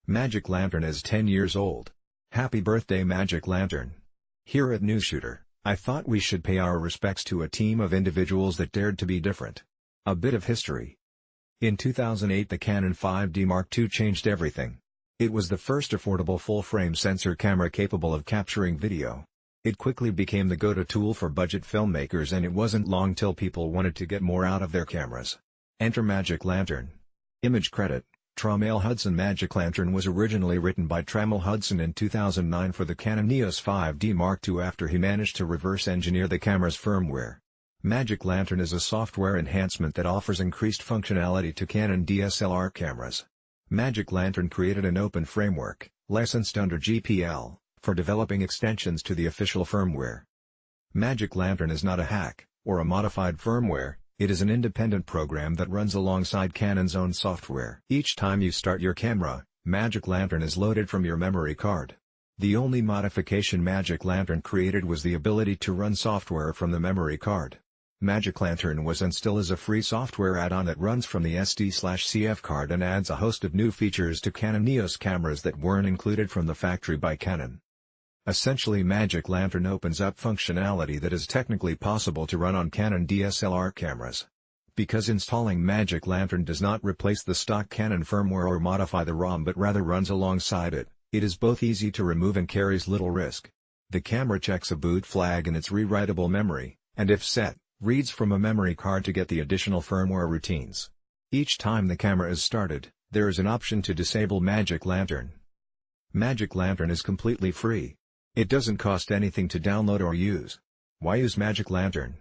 Magic Lantern is 10 years old. Happy birthday Magic Lantern! Here at Newsshooter, I thought we should pay our respects to a team of individuals that dared to be different. A bit of history. In 2008 the Canon 5D Mark II changed everything. It was the first affordable full-frame sensor camera capable of capturing video. It quickly became the go-to tool for budget filmmakers, and it wasn't long till people wanted to get more out of their cameras. Enter Magic Lantern. Image credit: Trammell Hudson. Magic Lantern was originally written by Trammell Hudson in 2009 for the Canon EOS 5D Mark II after he managed to reverse engineer the camera's firmware. Magic Lantern is a software enhancement that offers increased functionality to Canon DSLR cameras. Magic Lantern created an open framework, licensed under GPL, for developing extensions to the official firmware. Magic Lantern is not a hack, or a modified firmware. It is an independent program that runs alongside Canon's own software. Each time you start your camera, Magic Lantern is loaded from your memory card. The only modification Magic Lantern created was the ability to run software from the memory card. Magic Lantern was and still is a free software add-on that runs from the SD/CF card and adds a host of new features to Canon EOS cameras that weren't included from the factory by Canon. Essentially, Magic Lantern opens up functionality that is technically possible to run on Canon DSLR cameras. Because installing Magic Lantern does not replace the stock Canon firmware or modify the ROM but rather runs alongside it, it is both easy to remove and carries little risk. The camera checks a boot flag in its rewritable memory, and if set, reads from a memory card to get the additional firmware routines. Each time the camera is started, there is an option to disable Magic Lantern. Magic Lantern is completely free. It doesn't cost anything to download or use. Why use Magic Lantern?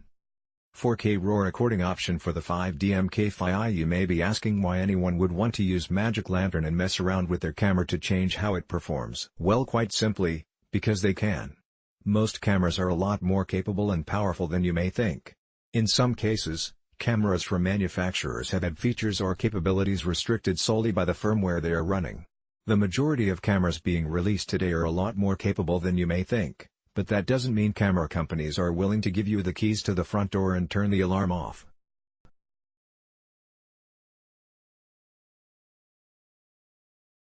4K RAW recording option for the 5D MK-FI. You may be asking why anyone would want to use Magic Lantern and mess around with their camera to change how it performs. Well, quite simply, because they can. Most cameras are a lot more capable and powerful than you may think. In some cases, cameras from manufacturers have had features or capabilities restricted solely by the firmware they are running. The majority of cameras being released today are a lot more capable than you may think, but that doesn't mean camera companies are willing to give you the keys to the front door and turn the alarm off.